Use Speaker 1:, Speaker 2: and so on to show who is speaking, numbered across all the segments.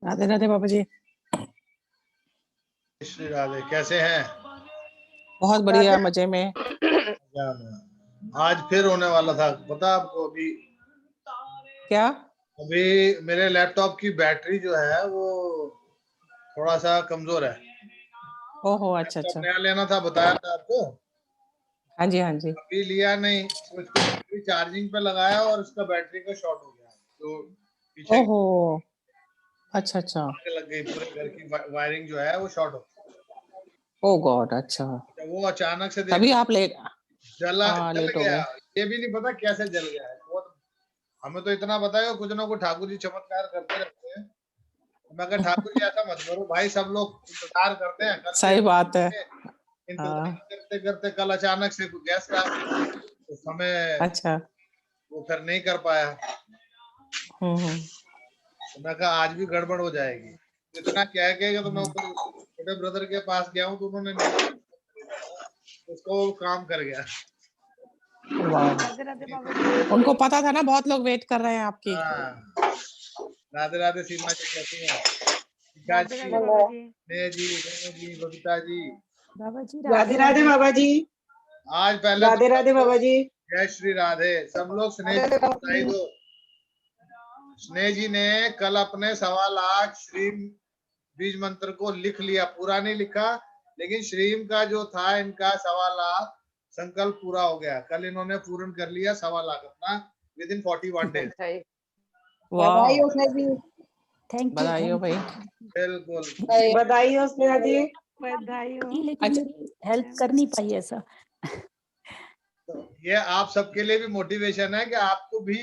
Speaker 1: राधे राधे बाबा जी।
Speaker 2: श्री राधे, कैसे हैं?
Speaker 1: बहुत बढ़िया, मजे में।
Speaker 2: आज फिर होने वाला था, पता आपको?
Speaker 1: क्या?
Speaker 2: अभी मेरे लैपटॉप की बैटरी जो है वो थोड़ा सा कमजोर है।
Speaker 1: ओहो, अच्छा
Speaker 2: लैपटॉप
Speaker 1: अच्छा।
Speaker 2: नया लेना था, बताया था आपको।
Speaker 1: हाँ जी, हाँ जी।
Speaker 2: अभी लिया नहीं, तो इसको बैटरी चार्जिंग पे लगाया और इसका बैटरी का शॉर्ट हो गया, तो पीछे
Speaker 1: ओहो, अच्छा अच्छा।
Speaker 2: आग लग गई। पूरे घर की वायरिंग जो है वो शॉर्ट हो गई।
Speaker 1: ओ गॉड, अच्छा।
Speaker 2: वो अचानक से
Speaker 1: तभी
Speaker 2: देखा
Speaker 1: आप लेट। हाँ,
Speaker 2: जल
Speaker 1: लेट हो
Speaker 2: गया।
Speaker 1: गए।
Speaker 2: ये भी नहीं पता कैसे जल गया है। बहुत हमें तो इतना पता है कुछ ना कुछ ठाकुर जी चमत्कार करते रहते हैं। मैं कहा ठाकुर जी ऐसा मत करो भाई, सब लोग इंतजार करते हैं, कल
Speaker 1: सही बात है।
Speaker 2: से इंतजार
Speaker 1: हाँ।
Speaker 2: करते करते कल अचानक से गेस्ट आ गए, तो हमें
Speaker 1: अच्छा।
Speaker 2: वो फिर नहीं कर पाया।
Speaker 1: हम्म।
Speaker 2: तो मैं कहा आज भी गड़बड़ हो जाएगी। इतना क्या है तो मैं ऊपर छोटे ब्रदर के पास गया हूँ, तो उन्होंने उसको काम कर गया।
Speaker 1: वाह,
Speaker 3: राधे बाबा जी।
Speaker 1: उनको पता था ना बहुत लोग वेट कर रहे हैं आपकी।
Speaker 2: हाँ, राधे राधे सीमा जी, कैसी हैं? टीका
Speaker 3: राधे
Speaker 2: जी,
Speaker 3: राधे बाबा जी।
Speaker 2: स्नेह जी, रेणु जी, बबीता जी।
Speaker 3: बाबा जी
Speaker 4: राधे राधे बाबा जी।
Speaker 2: आज पहले
Speaker 4: राधे
Speaker 2: तो
Speaker 4: राधे बाबा जी।
Speaker 2: जय श्री राधे। सब लोग स्नेह जी को बधाई दो। स्नेह जी ने कल अपने 1.25 लाख श्रीम बीज मंत्र को लिख लिया, पूरा नहीं लिखा, लेकिन श्रीम का जो था इनका 1.25 लाख संकल्प पूरा हो गया। कल इन्होंने पूर्ण कर लिया 1.25 लाख अपना विद इन 41 डेज।
Speaker 4: बधाई
Speaker 1: वाह,
Speaker 4: हो स्नेहा जी।
Speaker 3: थैंक यू,
Speaker 1: बधाई हो
Speaker 3: थैंक
Speaker 1: भाई।
Speaker 3: यू।
Speaker 2: बिल्कुल
Speaker 4: बधाई हो स्नेहा जी।
Speaker 3: बधाई हो।
Speaker 1: अच्छा।
Speaker 3: लेकिन मेरी हेल्प कर नहीं पाई ऐसा।
Speaker 2: तो ये आप सबके लिए भी मोटिवेशन है कि आपको भी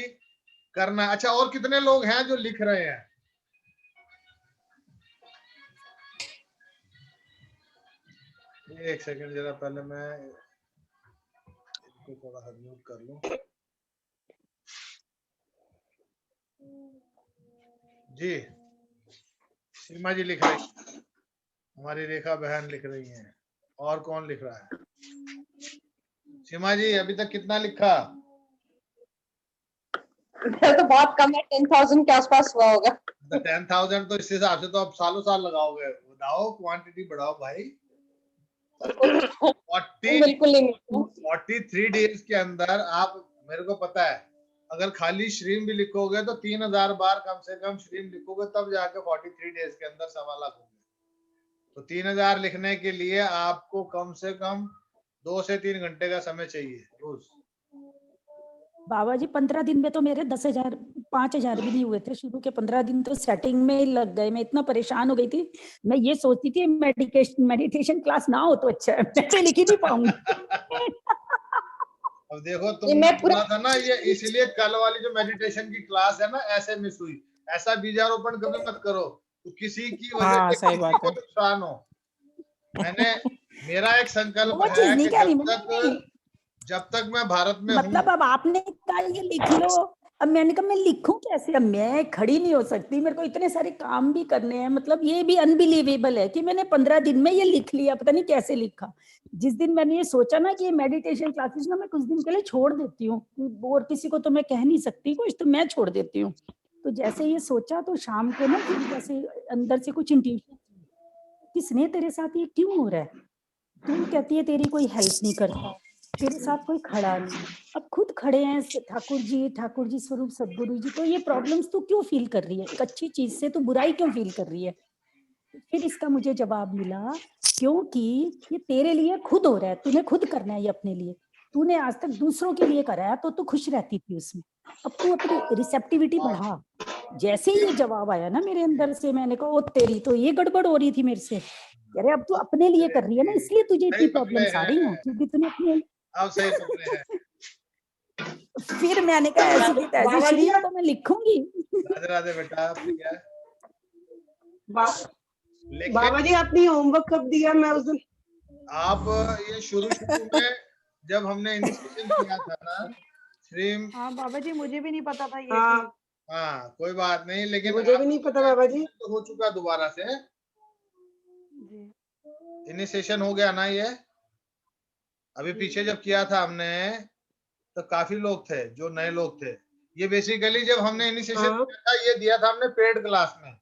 Speaker 2: करना है। अच्छा, और कितने लोग हैं जो लिख रहे हैं? एक सेकंड, जरा पहले मैं इसको थोड़ा सा म्यूट कर लूं। जी, सीमा जी लिख रही, हमारी रेखा बहन लिख रही हैं। और कौन लिख रहा है? सीमा जी अभी तक कितना लिखा?
Speaker 4: तो बहुत कम है, 10,000 के आसपास हुआ होगा।
Speaker 2: 10,000 तो इस हिसाब से तो आप सालों साल लगाओगे। बताओ, क्वांटिटी बढ़ाओ भाई। 40
Speaker 4: बिल्कुल नहीं।
Speaker 2: 43 डेज के अंदर आप, मेरे को पता है, अगर खाली श्रीम भी लिखोगे तो 3,000 बार कम से कम श्रीम लिखोगे, तब जाके 43 डेज के अंदर 1.25 लाख होंगे। तो 3,000 लिखने के लिए आपको कम से कम 2 से 3 घंटे का समय चाहिए रोज।
Speaker 3: बाबा जी 15 दिन में तो मेरे 10,000 5,000 भी नहीं हुए थे। शुरू के 15 दिन तो सेटिंग में ही लग गए। मैं इतना परेशान हो गई थी। मैं ये सोचती थी मेडिटेशन क्लास ना हो तो अच्छा है, मैं लिख ही नहीं पाऊंगी।
Speaker 2: अब देखो,
Speaker 4: ये
Speaker 2: तुमने
Speaker 4: मैं पूरा
Speaker 2: बोला था ना, ये इसलिए कल वाली जो मेडिटेशन की क्लास है ना, ऐसे मिस हुई। ऐसा बीजारोपण कभी मत करो तो किसी की वजह
Speaker 1: हाँ,
Speaker 2: से
Speaker 1: सही
Speaker 2: किसी
Speaker 1: बात
Speaker 2: को
Speaker 1: है।
Speaker 2: नुकसान हो। मैंने, मेरा एक संकल्प
Speaker 3: वो चीज
Speaker 2: है
Speaker 3: नहीं
Speaker 2: कि
Speaker 3: कह रही मैं।
Speaker 2: जब तक मैं भारत में हूँ।
Speaker 3: मतलब अब आपने कहा ये लिख लो, अब मैंने कहा मैं लिखूं कैसे? अब मैं खड़ी नहीं हो सकती, मेरे को इतने सारे काम भी करने हैं। मतलब ये भी अनबिलीवेबल है कि मैंने 15 दिन में ये लिख लिया। पता नहीं कैसे लिखा। जिस दिन मैंने ये सोचा ना कि ये मेडिटेशन क्लासेस ना मैं कुछ दिन के लिए छोड़ देती हूँ, और किसी को तो मैं कह नहीं सकती कुछ, तो मैं छोड़ देती हूँ। तो जैसे ये सोचा तो शाम को ना फिर जैसे अंदर से कुछ इंट्यूशन, किसने तेरे साथ ये क्यों हो रहा है? तू कहती है तेरी कोई हेल्प नहीं करता, तेरे साथ कोई खड़ा नहीं। अब खुद खड़े हैं ठाकुर जी स्वरूप सदगुरु जी, तो ये प्रॉब्लम्स तू क्यों फील कर रही है? एक अच्छी चीज से तू बुराई क्यों फील कर रही है? फिर इसका मुझे जवाब मिला, क्योंकि ये तेरे लिए खुद हो रहा है, तूने खुद करना है ये अपने लिए। तूने आज तक दूसरों के लिए करा है तो तू खुश रहती थी उसमें। अब तू अपनी रिसेप्टिविटी बढ़ा। जैसे ही ये जवाब आया ना मेरे अंदर से, मैंने कहा ओ तेरी तो ये गड़बड़ हो रही थी मेरे से। अरे अब तू अपने लिए कर रही है ना, इसलिए तुझे इतनी
Speaker 2: सही पकड़े
Speaker 3: प्रॉब्लम्स आ रही हैं,
Speaker 2: हैं,
Speaker 3: क्योंकि तूने अपने।
Speaker 2: आप सही पकड़े हैं।
Speaker 3: फिर मैंने कहा ऐसी की तैसी
Speaker 4: बाबा जी,
Speaker 3: श्रीम तो मैं लिखूंगी।
Speaker 2: राधे राधे बेटा, आपने क्या है?
Speaker 4: बाबा
Speaker 2: लेकिन
Speaker 4: जी आपने होमवर्क कब दिया? मैं उस दिन
Speaker 2: आप, ये शुरू शुरू में जब हमने इनिशिएशन किया था ना श्रीम।
Speaker 3: हाँ बाबा जी, मुझे भी नहीं पता था ये
Speaker 4: हाँ,
Speaker 3: चीज।
Speaker 2: हाँ, कोई बात नहीं, लेकिन
Speaker 4: मुझे भी
Speaker 2: आप
Speaker 4: नहीं
Speaker 2: लोगों
Speaker 4: पता
Speaker 2: का
Speaker 4: बाबा जी।
Speaker 2: तो हो चुका दोबारा से।
Speaker 3: जी।
Speaker 2: इनिशिएशन हो गया ना ये। अभी पीछे जब किया था हमने तो काफी लोग थे जो नए लोग थे। ये बेसिकली जब हमने इनिशिएशन
Speaker 4: हाँ
Speaker 2: किया था, ये दिया था हमने पेड क्लास में,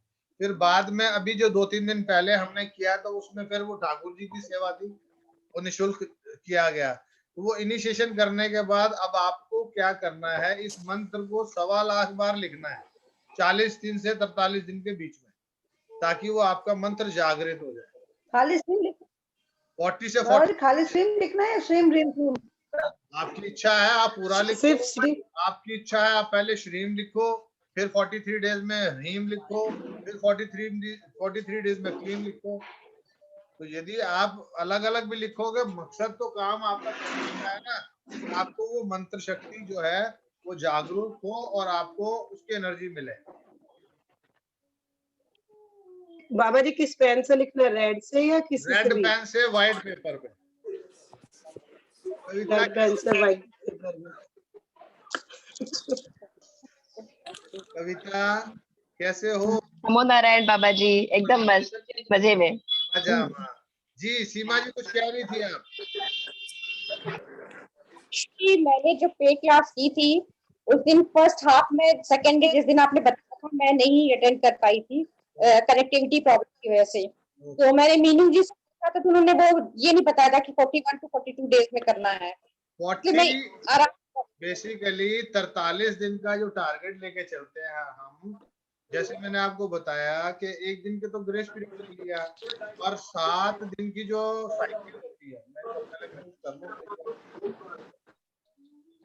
Speaker 2: फिर बाद में अभी जो 2-3 दिन पहले हमने किया तो उसमें फिर वो ठाकुर जी की सेवा थी, वो निःशुल्क किया गया। तो वो इनिशिएशन करने के बाद अब आपको क्या करना है, इस मंत्र को 1.25 लाख बार लिखना है 40 दिन से 43 दिन के बीच में, ताकि वो आपका मंत्र जागृत हो जाए।
Speaker 5: खाली श्रीम लिखना
Speaker 2: 40 से
Speaker 5: है,
Speaker 2: 40
Speaker 5: खाली श्रीम लिखना है, श्रीम ड्रीम श्रीम।
Speaker 2: आपकी इच्छा है आप पूरा लिखो,
Speaker 1: सिर्फ श्री
Speaker 2: आपकी इच्छा है आप पहले श्रीम लिखो, फिर 43 डेज में ह्रीम लिखो, फिर 43 डेज में क्लीम लिखो। तो यदि आप अलग अलग भी लिखोगे, मकसद तो काम आपका है ना, आपको वो मंत्र शक्ति जो है वो जागरूक हो और आपको उसकी एनर्जी मिले।
Speaker 6: बाबा जी किस पेन से लिखना है, रेड से या किसी से
Speaker 2: रेड
Speaker 6: भी?
Speaker 2: पेन से व्हाइट पेपर पे।
Speaker 6: रेड पेन से व्हाइट पेपर में।
Speaker 2: कविता कैसे हो?
Speaker 4: नमो नारायण बाबा जी, एकदम मजे में।
Speaker 2: मजा में। जी सीमा जी कुछ कह रही थी आप?
Speaker 4: कि मैंने जो पे क्लास की थी उस दिन फर्स्ट हाफ में, सेकंड डे जिस दिन आपने बताया था, मैं नहीं अटेंड कर पाई थी कनेक्टिविटी प्रॉब्लम की वजह से। तो मैंने मीनू जी से पूछा था तो उन्होंने वो ये नहीं बताया था कि 41 to 42 डेज में करना है। कि मैं
Speaker 2: 40
Speaker 4: आराम
Speaker 2: बेसिकली 43 दिन का जो टारगेट लेके चलते हैं हम, जैसे मैंने आपको बताया कि एक दिन के तो ग्रेस पीरियड लिया और 7 दिन की जो साइकिल होती है, मैं इसको पहले म्यूट कर लूं।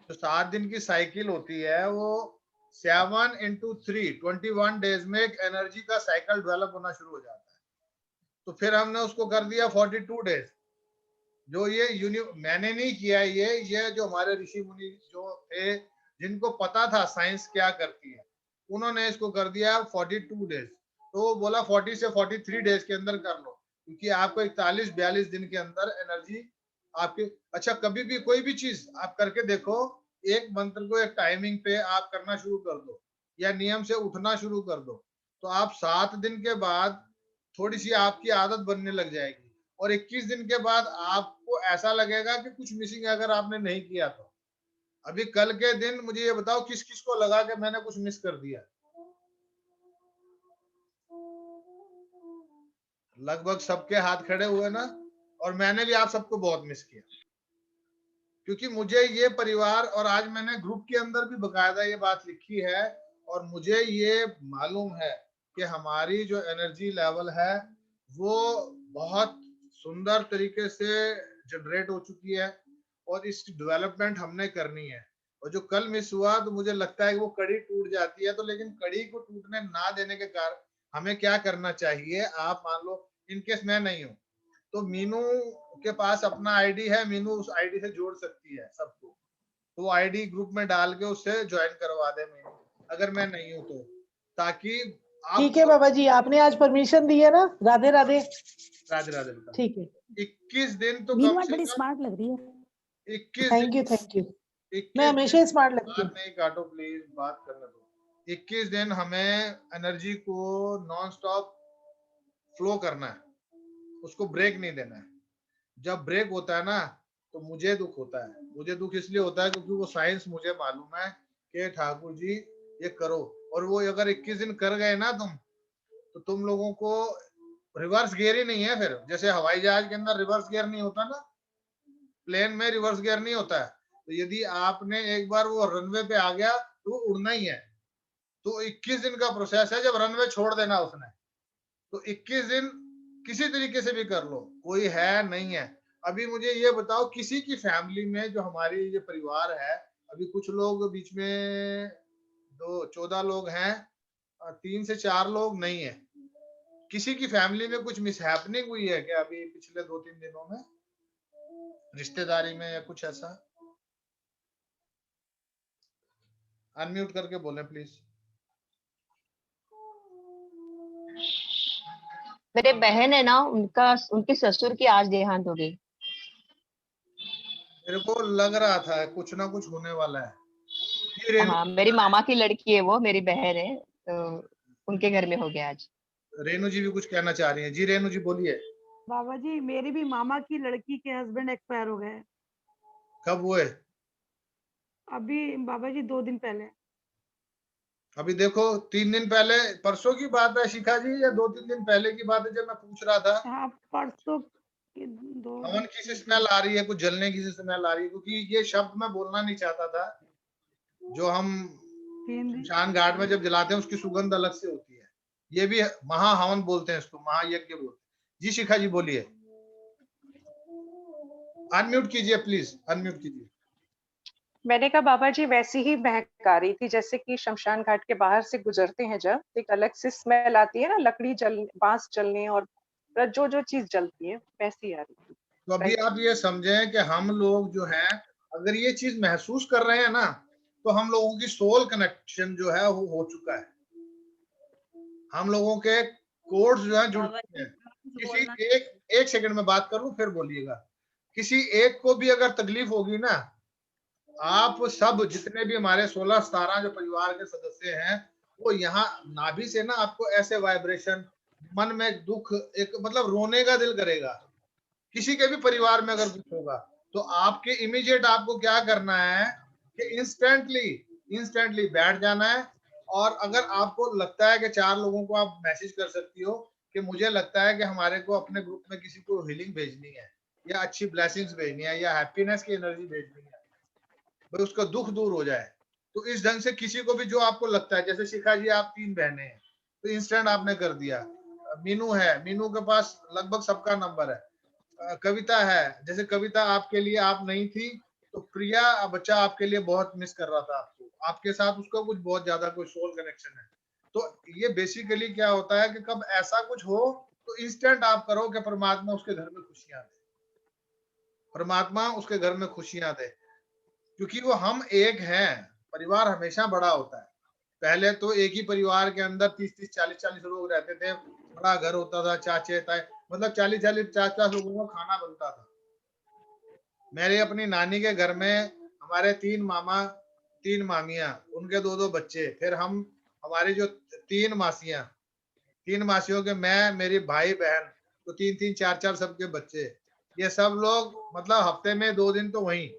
Speaker 2: जो 7 दिन की साइकिल होती है वो 7 into 3 21 डेज में एक एनर्जी का साइकिल डेवलप होना शुरू हो जाता है। तो फिर हमने उसको कर दिया 42 डेज। जो ये मैंने नहीं किया, ये जो हमारे ऋषि मुनि जो थे जिनको पता था साइंस क्या करती है, उन्होंने इसको कर दिया 42 डेज। तो वो बोला 40 से 43 डेज के अंदर कर लो, क्योंकि आपको 41-42 दिन के अंदर एनर्जी आपके। अच्छा कभी भी कोई भी चीज आप करके देखो, एक मंत्र को एक टाइमिंग पे आप करना शुरू कर दो या नियम से उठना शुरू कर दो, तो आप 7 दिन के बाद थोड़ी सी आपकी आदत बनने लग जाएगी और 21 दिन के बाद आपको ऐसा लगेगा कि कुछ मिसिंग है अगर आपने नहीं किया तो। अभी कल के दिन मुझे ये बताओ किस किस को लगा कि मैंने कुछ मिस कर दिया? लगभग सबके हाथ खड़े हुए ना, और मैंने भी आप सबको बहुत मिस किया, क्योंकि मुझे ये परिवार, और आज मैंने ग्रुप के अंदर भी बकायदा ये बात लिखी है, और मुझे ये मालूम है कि हमारी जो एनर्जी लेवल है वो बहुत सुंदर तरीके से जनरेट हो चुकी है और इसकी डेवलपमेंट हमने करनी है। और जो कल मिस हुआ तो मुझे लगता है कि वो कड़ी टूट जाती है, तो लेकिन कड़ी को टूटने ना देने के कारण हमें क्या करना चाहिए, आप मान लो इनकेस मैं नहीं हूँ तो मीनू के पास अपना आईडी है, मीनू उस आईडी से जोड़ सकती है सबको, तो आईडी ग्रुप में डाल के उससे ज्वाइन करवा दे मीनू, अगर मैं नहीं हूँ तो, ताकि आप।
Speaker 1: ठीक है बाबा जी, आपने आज परमिशन दी है ना। राधे राधे।
Speaker 2: राधे राधे बेटा।
Speaker 1: ठीक है,
Speaker 2: 21 दिन तो
Speaker 3: मीनू
Speaker 2: कम
Speaker 3: आज
Speaker 2: से
Speaker 3: बड़ी
Speaker 2: कम
Speaker 3: स्मार्ट लग रही है।
Speaker 2: 21
Speaker 1: थैंक यू
Speaker 2: दिन,
Speaker 1: थैंक यू।
Speaker 2: 21
Speaker 1: मैं हमेशा
Speaker 2: दिन,
Speaker 1: स्मार्ट लगती हूँ।
Speaker 2: बात नहीं काटो प्लीज, बात करने दो। 21 दिन हमें एनर्जी को नॉन स्टॉप फ्लो करना है, उसको ब्रेक नहीं देना है। जब ब्रेक होता है ना तो मुझे दुख होता है। मुझे दुख इसलिए होता है क्योंकि वो साइंस मुझे मालूम है कि ठाकुर जी ये करो, और वो अगर 21 दिन कर गए ना तुम, तो तुम लोगों को रिवर्स गियर ही नहीं है फिर। जैसे हवाई जहाज के अंदर रिवर्स गियर नहीं होता ना, प्लेन में रिवर्स गियर नहीं होता है। तो यदि आपने एक बार वो रनवे पे आ गया तो वो उड़ना ही है। तो 21 दिन का प्रोसेस है, जब रनवे छोड़ देना उसने, तो 21 दिन किसी तरीके से भी कर लो, कोई है नहीं है। अभी मुझे ये बताओ, किसी की फैमिली में जो हमारी ये परिवार है, अभी कुछ लोग बीच में 14 लोग हैं, 3 से 4 लोग नहीं है, किसी की फैमिली में कुछ मिसहैपनिंग हुई है क्या अभी पिछले 2-3 दिनों में, रिश्तेदारी में या कुछ ऐसा? अनम्यूट करके बोलें प्लीज।
Speaker 4: मेरे बहन है ना, उनके ससुर की आज देहांत हो गई।
Speaker 2: मेरे को लग रहा था कुछ ना कुछ होने वाला है। जी रेणु,
Speaker 4: हाँ, मेरी मामा की लड़की है, वो मेरी बहन है, तो उनके घर में हो गया आज।
Speaker 2: रेणु जी भी कुछ कहना चाह रही हैं। जी रेणु जी बोलिए।
Speaker 5: बाबा जी मेरी भी मामा की लड़की के हस्बैंड एक्सपायर हो गए
Speaker 2: कब हुए?
Speaker 5: अभी बाबा जी 2 दिन पहले।
Speaker 2: अभी देखो 3 दिन पहले, परसों की बात है शिखा जी, या 2-3 दिन पहले की बात है, जब मैं पूछ रहा था
Speaker 5: हाँ परसों के 2
Speaker 2: हवन की से स्मेल आ रही है, कुछ जलने की से स्मेल आ रही है, क्योंकि ये शब्द मैं बोलना नहीं चाहता था। जो हम
Speaker 5: 3 दिन
Speaker 2: शमशान घाट में जब जलाते हैं उसकी सुगंध अलग से होती है। ये भी महा हवन बोलते हैं इसको, महायज्ञ बोलते हैं। जी शिखा जी बोलिए, अनम्यूट कीजिए प्लीज, अनम्यूट कीजिए।
Speaker 7: मैंने कहा बाबा जी वैसी ही महक आ रही थी जैसे कि शमशान घाट के बाहर से गुजरते हैं जब एक अलग सी स्मेल आती है ना, लकड़ी जल, बांस जलने और जो जो चीज जलती है वैसी आ रही थी।
Speaker 2: तो अभी आप ये समझें कि हम लोग जो हैं, अगर ये चीज महसूस कर रहे हैं ना, तो हम लोगों की सोल कनेक्शन जो है वो हो चुका है। हम लोगों के कोड्स जो है जुड़ चुके हैं। किसी एक सेकंड में बात करूं फिर बोलिएगा। किसी एक को भी अगर तकलीफ होगी ना, आप सब जितने भी हमारे 16-17 जो परिवार के सदस्य हैं, वो यहाँ नाभि से ना आपको ऐसे वाइब्रेशन, मन में दुख, एक मतलब रोने का दिल करेगा। किसी के भी परिवार में अगर कुछ होगा तो आपके इमीडिएट आपको क्या करना है कि इंस्टेंटली बैठ जाना है। और अगर आपको लगता है कि 4 लोगों को आप मैसेज कर सकती हो कि मुझे लगता है कि हमारे को अपने ग्रुप में किसी को हीलिंग भेजनी है, या अच्छी ब्लेसिंग्स भेजनी है, या हैप्पीनेस की एनर्जी भेजनी है, भाई उसका दुख दूर हो जाए, तो इस ढंग से किसी को भी जो आपको लगता है, जैसे शिखा जी आप 3 बहनें हैं तो इंस्टेंट आपने कर दिया। मीनू है, मीनू के पास लगभग सबका नंबर है। कविता है, जैसे कविता आपके लिए आप नहीं थी, तो प्रिया बच्चा आपके लिए बहुत मिस कर रहा था आपको, आपके साथ उसका कुछ बहुत ज्यादा कोई सोल कनेक्शन है। तो ये बेसिकली क्या होता है कि कब ऐसा कुछ हो तो इंस्टेंट आप करो कि परमात्मा उसके घर में खुशियां दे, परमात्मा उसके घर में खुशियां दे, क्योंकि वो हम एक हैं। परिवार हमेशा बड़ा होता है। पहले तो एक ही परिवार के अंदर 30-30, 40-40 लोग रहते थे, बड़ा घर होता था, चाचे ताए, मतलब 40-40, 50 लोगों का खाना बनता था। मेरे अपनी नानी के घर में हमारे 3 मामा, 3 मामियां, उनके 2-2 बच्चे, फिर हम हमारी जो 3 मासियां, 3 मासियों के मैं, मेरी भाई बहन, तो 3-3, 4-4 सबके बच्चे। ये सब लोग मतलब हफ्ते में 2 दिन तो वहीं।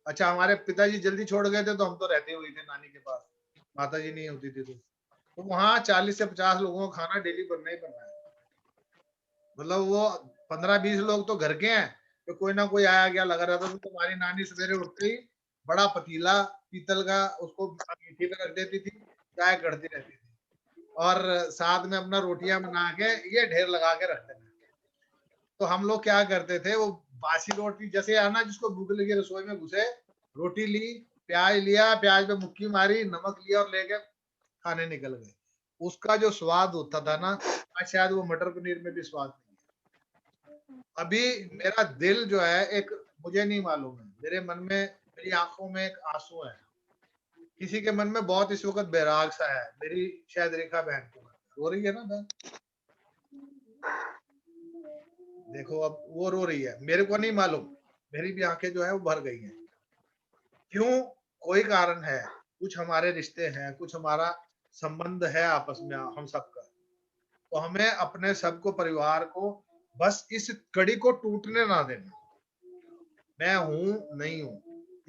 Speaker 2: अच्छा हमारे पिताजी जल्दी छोड़ गए थे तो हम तो रहते हुए थे नानी के पास, माता जी नहीं होती थी तो वहां 40 से 50 लोगों का खाना डेली बनना ही बनना है। मतलब वो 15-20 लोग तो घर के हैं, तो कोई ना कोई आया गया लगा रहता था। तो हमारी नानी सवेरे उठते ही बड़ा पतीला पीतल का उसको अंगीठी पे रख देती थी, चाय कढ़ती रहती थी, और साथ में अपना रोटियां बना के ये ढेर लगा के रखते थे। तो हम लोग क्या करते थे, वो बासी रोटी जैसे आना, जिसको भूख लगी रसोई में घुसे, रोटी ली, प्याज लिया, प्याज पे मुक्की मारी, नमक लिया और लेके खाने निकल गए। उसका जो स्वाद होता था ना, आज शायद वो मटर पनीर में भी स्वाद नहीं है। अभी मेरा दिल जो है, एक मुझे नहीं मालूम है, मेरे मन में, मेरी आंखों में एक आंसू है, किसी के मन में बहुत इस वक्त बैराग सा है। मेरी शायद रेखा बहन को रो रही है ना बहन, देखो अब वो रो रही है, मेरे को नहीं मालूम, मेरी भी आंखें जो है वो भर गई हैं। क्यों? कोई कारण है, कुछ हमारे रिश्ते हैं, कुछ हमारा संबंध है आपस में हम सबका। तो हमें अपने सबको, परिवार को, बस इस कड़ी को टूटने ना देना। मैं हूं नहीं हूं,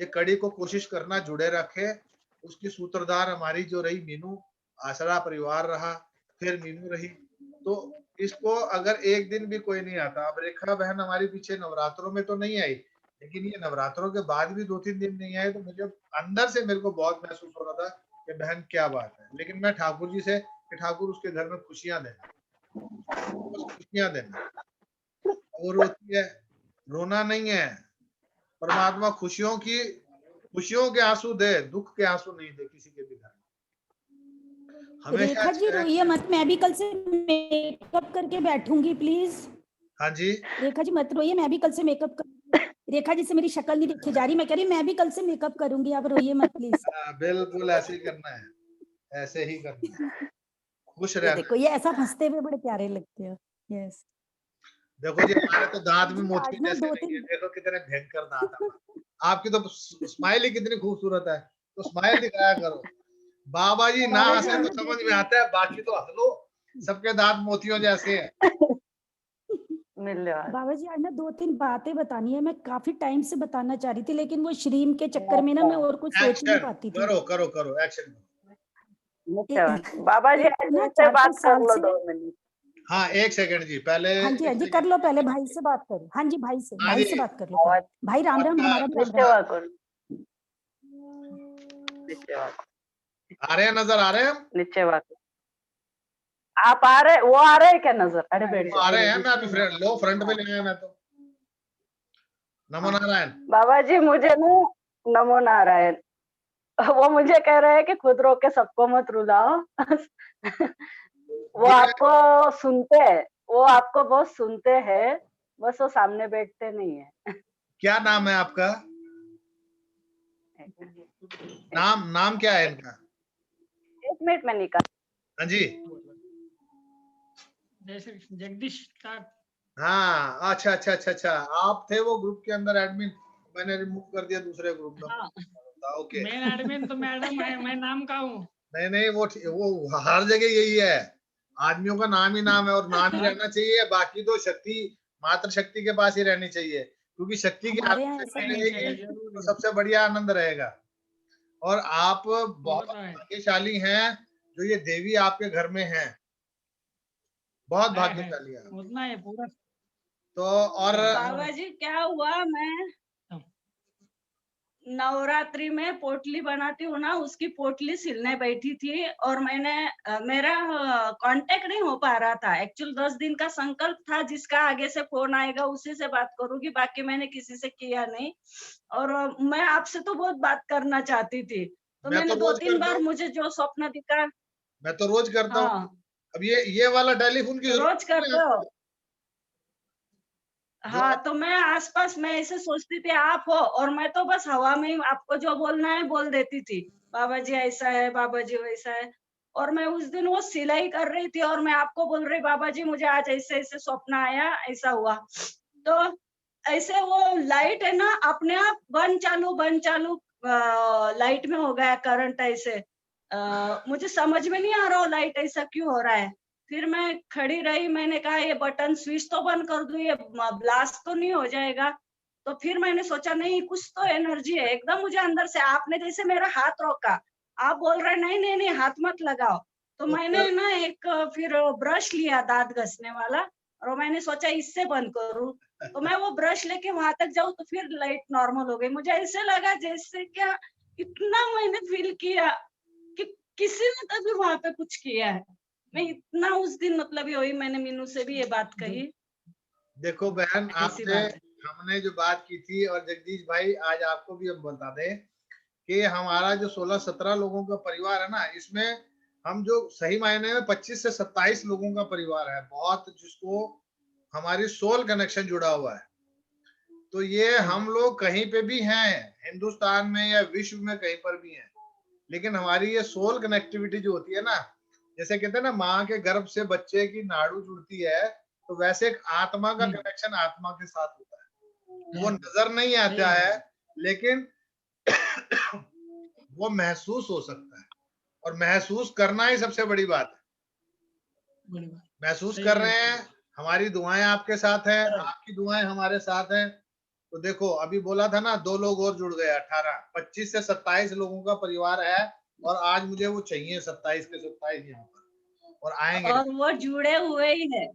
Speaker 2: ये कड़ी को कोशिश करना जुड़े रखे। उसकी सूत्रधार हमारी जो रही मीनू, आसरा परिवार रहा, फिर मीनू रही। तो इसको अगर एक दिन भी कोई नहीं आता, अब रेखा बहन हमारी पीछे नवरात्रों में तो नहीं आई, लेकिन ये नवरात्रों के बाद भी 2-3 दिन नहीं आए, तो मुझे अंदर से मेरे को बहुत महसूस हो रहा था कि बहन क्या बात है। लेकिन मैं ठाकुर जी से कि ठाकुर उसके घर में खुशियां देना, बस खुशियां देना। और रोती है, रोना नहीं है, परमात्मा खुशियों के आंसू दे, दुख के आंसू नहीं दे किसी के भी घर। हमेशा
Speaker 3: रेखा जी रोइए मत, मैं भी कल से मेकअप करके बैठूंगी प्लीज।
Speaker 2: हाँ जी,
Speaker 3: रेखा जी मत रोइए, मैं भी कल से मेकअप कर, रेखा जी से मेरी शक्ल नहीं देखी जा रही, मैं कह रही मैं भी कल से मेकअप करूंगी, आप रोइए मत प्लीज।
Speaker 2: बिल्कुल ऐसे ही करना है, ऐसे ही करना है, खुश
Speaker 3: ये
Speaker 2: रहना
Speaker 3: देखो, ये ऐसा हंसते हुए बड़े प्यारे लगते हो। यस,
Speaker 2: देखो जी हमारे तो दांत भी
Speaker 3: जी
Speaker 2: मोती
Speaker 3: आज ना
Speaker 2: जैसे नहीं है, देखो कितने भयंकर दांत है। आपकी तो स्माइल ही कितनी खूबसूरत है, तो स्माइल दिखाया करो। बाबा जी ना
Speaker 3: बाबा जी
Speaker 2: हंसे
Speaker 3: आज
Speaker 2: तो
Speaker 3: ना
Speaker 2: समझ में आता है, बाकी तो हंस लो, सबके दांत मोतियों जैसे हैं।
Speaker 7: धन्यवाद।
Speaker 3: बाबा जी आज ना 2-3 बातें बतानी है, मैं काफी टाइम से बताना चाह रही थी, लेकिन वो श्रीम के चक्कर में ना मैं और कुछ सोच नहीं
Speaker 2: एक्शन
Speaker 3: पाती थी।
Speaker 2: करो करो करो, एक्शन करो।
Speaker 8: बाबा जी
Speaker 3: एक ना
Speaker 8: ऐसे बात
Speaker 3: 4-5
Speaker 8: कर
Speaker 3: साल
Speaker 8: लो
Speaker 3: से
Speaker 8: 2 मिनट।
Speaker 2: हाँ 1 सेकंड जी, पहले
Speaker 3: हाँ जी, हाँ
Speaker 2: 1
Speaker 3: जी, कर
Speaker 2: सेकंड।
Speaker 3: लो पहले भाई से बात करो। हाँ जी, भाई
Speaker 2: हाँ
Speaker 3: से
Speaker 2: जी,
Speaker 3: बात कर लो पहले।
Speaker 8: आवाज
Speaker 3: भाई राम राम,
Speaker 2: आपका
Speaker 3: हमारा भी राम
Speaker 8: नीचे
Speaker 3: राम।
Speaker 8: हुआ करो, नीचे हुआ
Speaker 2: आ रहे हैं, नजर आ रहे हैं हम?
Speaker 8: नीचे हुआ करो। आप आ रहे, वो आ रहे हैं क्या नजर? अरे बैठ
Speaker 2: आ
Speaker 8: जाओ।
Speaker 2: रहे हैं, मैं अभी लो फ्रंट पे ले आया मैं तो। नमो नारायण।
Speaker 8: बाबा जी मुझे ना नमो नारायण, वो मुझे कह रहे हैं कि खुद रो के सबको मत रुलाओ। वो
Speaker 2: ये
Speaker 8: आपको सुनते हैं, वो आपको बहुत सुनते हैं, बस वो सामने बैठते नहीं है।
Speaker 2: क्या नाम है आपका? नाम क्या है इनका?
Speaker 8: 1 मिनट में निकाल।
Speaker 2: हाँ जी,
Speaker 9: जगदीश स्टार्ट।
Speaker 2: हाँ अच्छा अच्छा अच्छा अच्छा, आप थे वो ग्रुप के अंदर एडमिन, मैंने रिमूव कर दिया दूसरे ग्रुप में।
Speaker 9: हाँ,
Speaker 2: ओके।
Speaker 9: मैं एडमिन तो मैडम मैं नाम का हूँ।
Speaker 2: नहीं नहीं, वो हर जगह यही है, आदमियों का नाम ही नाम है और नाम ही रहना चाहिए, बाकी तो शक्ति मात्र शक्ति के पास ही रहनी चाहिए, क्योंकि शक्ति की
Speaker 3: हमारे यहाँ
Speaker 2: आनंद
Speaker 3: ऐसा
Speaker 9: रहनी
Speaker 3: नहीं
Speaker 9: चाहिए,
Speaker 3: है।
Speaker 2: रहेगी
Speaker 9: जरूर
Speaker 2: तो सबसे बढ़िया आनंद रहेगा। और आप
Speaker 9: वो
Speaker 2: बहुत
Speaker 9: तो है,
Speaker 2: भाग्यशाली हैं जो ये देवी आपके घर में है, बहुत
Speaker 9: है
Speaker 2: भाग्यशाली हैं।
Speaker 9: उतना है पूरा।
Speaker 2: तो और
Speaker 10: बाबा जी क्या हुआ, मैं नवरात्रि में पोटली बनाती हूँ ना, उसकी पोटली सिलने बैठी थी और मैंने मेरा कांटेक्ट नहीं हो पा रहा था। एक्चुअल 10 दिन का संकल्प था, जिसका आगे से फोन आएगा उसी से बात करूंगी, बाकी मैंने किसी से किया नहीं। और मैं आपसे तो बहुत बात करना चाहती थी, तो
Speaker 2: मैं
Speaker 10: मैंने
Speaker 2: तो रोज
Speaker 10: 2-3
Speaker 2: करता
Speaker 10: बार
Speaker 2: हूँ,
Speaker 10: मुझे जो स्वप्न दिखा।
Speaker 2: मैं तो रोज करता हूँ।
Speaker 10: हाँ,
Speaker 2: अब ये वाला टेलीफोन की जरूरत
Speaker 10: रोज
Speaker 2: नहीं है
Speaker 10: करते हो।
Speaker 2: आपको। जो
Speaker 10: हाँ, तो मैं आसपास मैं ऐसे सोचती थी आप हो, और मैं तो बस हवा में ही आपको जो बोलना है बोल देती थी, बाबा जी ऐसा है, बाबा जी वैसा है। और मैं उस दिन वो सिलाई कर रही थी और मैं आपको बोल रही, बाबा जी मुझे आज ऐसे ऐसे स्वप्न आया, ऐसा हुआ। तो ऐसे वो लाइट है ना, अपने आप बंद चालू लाइट में हो गया करंट ऐसे। मुझे समझ में नहीं आ रहा लाइट ऐसा क्यों हो रहा है। फिर मैं खड़ी रही, मैंने कहा ये बटन स्विच तो बंद कर दूं, ये ब्लास्ट तो नहीं हो जाएगा। तो फिर मैंने सोचा नहीं, कुछ तो एनर्जी है। एकदम मुझे अंदर से आपने जैसे मेरा हाथ रोका, आप बोल रहे नहीं नहीं नहीं हाथ मत लगाओ। तो मैंने ना एक फिर ब्रश लिया दांत घसने वाला, और मैंने सोचा इससे बंद करूं। तो मैं वो ब्रश लेके वहां तक जाऊं तो फिर लाइट नॉर्मल हो गई। मुझे ऐसे लगा जैसे क्या इतना मैंने फील किया कि किसी ने कभी वहां पे कुछ किया है। मैं इतना उस दिन मतलब ये हुई, मैंने मीनू से भी ये बात कही।
Speaker 2: देखो बहन,
Speaker 10: ऐसी
Speaker 2: आपसे
Speaker 10: बात है।
Speaker 2: हमने जो बात की थी, और जगदीश भाई आज आपको भी हम बता दें कि हमारा जो 16-17 लोगों का परिवार है ना, इसमें हम जो सही मायने में 25 से 27 लोगों का परिवार है, बहुत जिसको हमारी सोल कनेक्शन जुड़ा हुआ है। तो ये हम लोग कहीं पे भी हैं, हिंदुस्तान में या विश्व में कहीं पर भी हैं, लेकिन हमारी ये सोल कनेक्टिविटी जो होती है ना, जैसे कहते हैं ना माँ के गर्भ से बच्चे की नाड़ू जुड़ती है, तो वैसे एक आत्मा का कनेक्शन आत्मा के साथ होता है। वो नजर नहीं आता है, लेकिन वो महसूस हो सकता है, और महसूस करना ही सबसे बड़ी बात है। महसूस कर रहे हैं, हमारी दुआएं आपके साथ हैं, आपकी दुआएं हमारे साथ हैं। तो देखो अभी बोला था ना 2 लोग और जुड़ गए, 18, 25 से 27 लोगों का परिवार है, और आज मुझे वो चाहिए 27 के 27 यहाँ पर, और आएंगे।
Speaker 10: और वो जुड़े हुए ही है।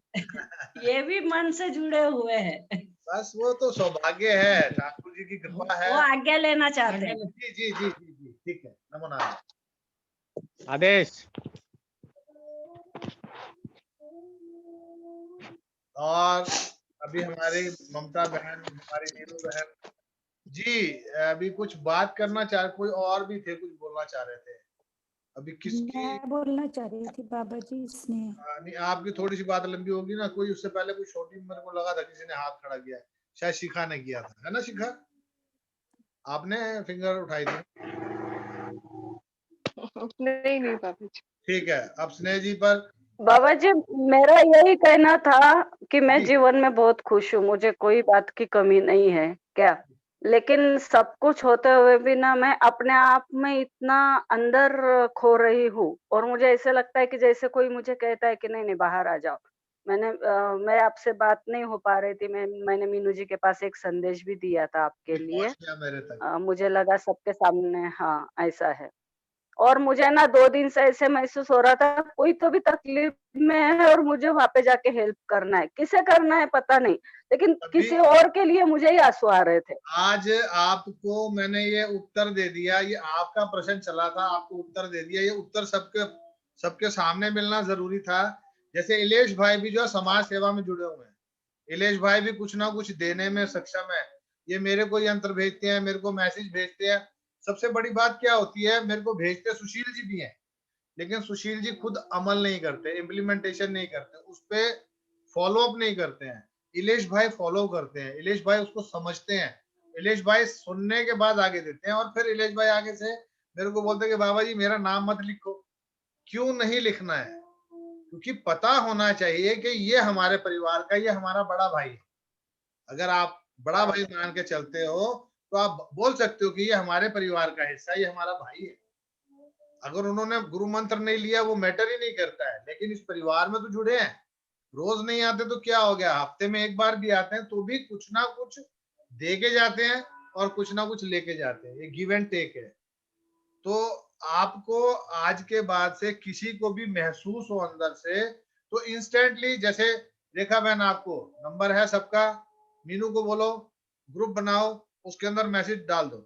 Speaker 10: ये भी मन से जुड़े हुए हैं।
Speaker 2: बस वो तो सौभाग्य है, ठाकुर जी की कृपा है।
Speaker 10: वो आज्ञा लेना चाहते हैं।
Speaker 2: जी जी जी जी जी, ठीक है, नमो नारायण।
Speaker 11: आदेश।
Speaker 2: और अभी हमारी ममता बहन, हमारी नीलू बहन जी अभी कुछ बात करना चाह, कोई और भी थे कुछ बोलना चाह रहे थे। अभी किसकी?
Speaker 3: मैं बोलना चाह रही थी बाबा जी, इसने
Speaker 2: नहीं, आपकी थोड़ी सी बात लंबी होगी ना, कोई उससे पहले कोई छोटी, मेरे को लगा था किसी ने हाथ खड़ा किया है, शायद शिखा ने किया था, है ना शिखा? आपने फिंगर उठाई थी?
Speaker 7: नहीं नहीं बाबा जी।
Speaker 2: ठीक है, अब स्नेह जी पर।
Speaker 8: बाबा जी मेरा यही कहना था कि मैं
Speaker 2: जी।
Speaker 8: जीवन में बहुत खुश हूँ, मुझे कोई बात की कमी नहीं है क्या, लेकिन सब कुछ होते हुए भी ना मैं अपने आप में इतना अंदर खो रही हूँ, और मुझे ऐसे लगता है कि जैसे कोई मुझे कहता है कि नहीं नहीं बाहर आ जाओ। मैं आपसे बात नहीं हो पा रही थी, मैंने मीनू जी के पास एक संदेश भी दिया था आपके लिए।
Speaker 2: पहुंच गया मेरे तक।
Speaker 8: मुझे लगा सबके सामने हाँ ऐसा है। और मुझे ना 2 दिन से ऐसे महसूस हो रहा था कोई तो भी तकलीफ में है और मुझे वहां पे जाके हेल्प करना है, किसे करना है पता नहीं, लेकिन
Speaker 2: अभी
Speaker 8: किसी और के लिए मुझे ही आंसू आ रहे थे।
Speaker 2: आज आपको मैंने ये उत्तर दे दिया, ये आपका प्रश्न चला था, आपको उत्तर दे दिया। ये उत्तर सबके सामने मिलना जरूरी था। जैसे इलेश भाई भी जो है समाज सेवा में जुड़े हुए हैं, इलेश भाई भी कुछ ना कुछ देने में सक्षम है। ये मेरे को यंत्र भेजते हैं, मेरे को मैसेज भेजते हैं। सबसे बड़ी बात क्या होती है, मेरे को भेजते सुशील जी भी हैं, लेकिन सुशील जी खुद अमल नहीं करते, इम्प्लीमेंटेशन नहीं करते, उस पर फॉलो अप नहीं करते हैं। इलेश भाई फॉलो करते हैं, इलेश भाई उसको समझते हैं, इलेश भाई सुनने के बाद आगे देते हैं। और फिर इलेश भाई आगे से मेरे को बोलते हैं कि बाबा जी मेरा नाम मत लिखो। क्यों नहीं लिखना है? क्योंकि पता होना चाहिए कि ये हमारे परिवार का, ये हमारा बड़ा भाई है। अगर आप बड़ा भाई मान के चलते हो तो आप बोल सकते हो कि ये हमारे परिवार का हिस्सा, ये हमारा भाई है। अगर उन्होंने गुरु मंत्र नहीं लिया वो मैटर ही नहीं करता है, लेकिन इस परिवार में तो जुड़े हैं। रोज नहीं आते तो क्या हो गया, हफ्ते में एक बार भी आते हैं तो भी कुछ ना कुछ दे के जाते हैं और कुछ ना कुछ लेके जाते हैं। ये गिव एंड टेक है। तो आपको आज के बाद से किसी को भी महसूस हो अंदर से तो इंस्टेंटली, जैसे रेखा बहन आपको नंबर है सबका, मीनू को बोलो ग्रुप बनाओ, उसके अंदर मैसेज डाल दो,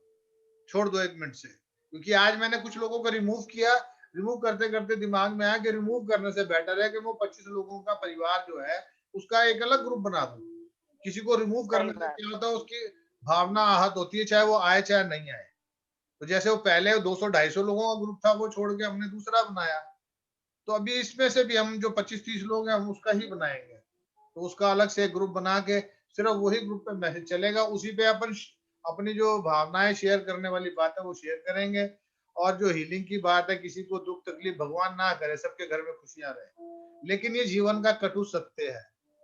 Speaker 2: छोड़ दो 1 मिनट से। क्योंकि आज मैंने कुछ लोगों को रिमूव किया, रिमूव करते करते दिमाग में आया कि रिमूव करने से बेटर है कि वो 25 लोगों का परिवार जो है उसका एक अलग ग्रुप बना दो। किसी को रिमूव करने से क्या होता है, उसकी भावना आहत होती है, चाहे वो आए चाहे नहीं आए। तो जैसे वो पहले 200-250 लोगों का ग्रुप था वो छोड़ के हमने दूसरा बनाया, तो अभी इसमें से भी हम जो 25-30 लोग हैं हम उसका ही बनाएंगे। तो उसका अलग से ग्रुप बना के सिर्फ वही ग्रुप पे मैसेज चलेगा, उसी पे अपन अपनी जो भावनाएं शेयर करने वाली बात है वो शेयर करेंगे। और जो हीलिंग की बात है, किसी को दुख तकलीफ भगवान ना करे, सबके घर में खुशियां रहे। लेकिन ये जीवन का कटु सत्य है।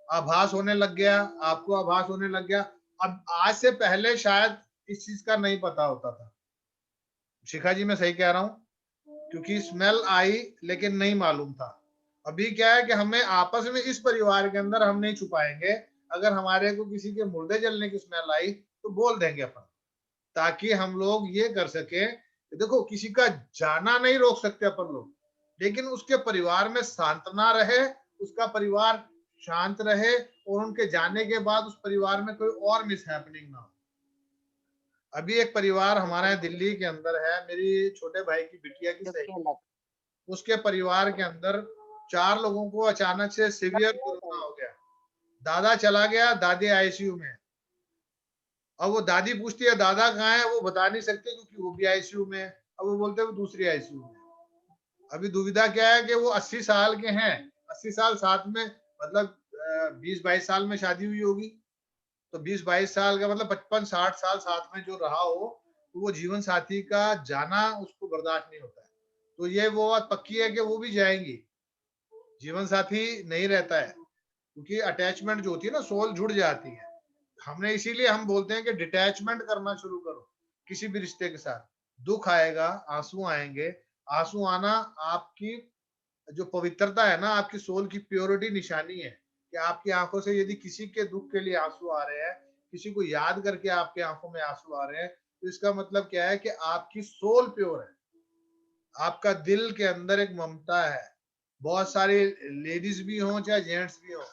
Speaker 2: आभास होने लग गया, आपको आभास होने लग गया। अब आज से पहले शायद इस चीज का नहीं पता होता था। शिखा जी मैं सही कह रहा हूँ? क्योंकि स्मेल आई लेकिन नहीं मालूम था। अभी क्या है कि हमें आपस में इस परिवार के अंदर हम नहीं छुपाएंगे। अगर हमारे को किसी के मुर्दे जलने की स्मेल आई तो बोल देंगे अपन, ताकि हम लोग ये कर सके। देखो किसी का जाना नहीं रोक सकते अपन लोग, लेकिन उसके परिवार में सांत्वना रहे, उसका परिवार शांत रहे और उनके जाने के बाद उस परिवार में कोई और मिसहैपनिंग ना हो। अभी एक परिवार हमारा दिल्ली के अंदर है, मेरी छोटे भाई की बिटिया की सही, उसके परिवार के अंदर 4 लोगों को अचानक से सीवियर कोरोना हो गया। दादा चला गया, दादी आईसीयू में। अब वो दादी पूछती है दादा कहाँ है, वो बता नहीं सकते क्योंकि वो भी आईसीयू में है। अब वो बोलते हैं वो दूसरी आईसीयू में। अभी दुविधा क्या है कि वो 80 साल के हैं, 80 साल साथ में मतलब 20-22 साल में शादी हुई होगी, तो 20-22 साल का मतलब 55-60 साल साथ में जो रहा हो, तो वो जीवन साथी का जाना उसको बर्दाश्त नहीं होता है। तो ये वो बात पक्की है कि वो भी जाएंगी, जीवन साथी नहीं रहता है, क्योंकि अटैचमेंट जो होती है ना, सोल जुड़ जाती है। हमने इसीलिए हम बोलते हैं कि डिटैचमेंट करना शुरू करो किसी भी रिश्ते के साथ। दुख आएगा, आंसू आएंगे, आंसू आना आपकी जो पवित्रता है ना, आपकी सोल की प्योरिटी निशानी है कि आपकी आंखों से यदि किसी के दुख के लिए आंसू आ रहे हैं, किसी को याद करके आपके आंखों में आंसू आ रहे हैं, तो इसका मतलब क्या है कि आपकी सोल प्योर है, आपका दिल के अंदर एक ममता है। बहुत सारी लेडीज भी हों चाहे जेंट्स भी हों,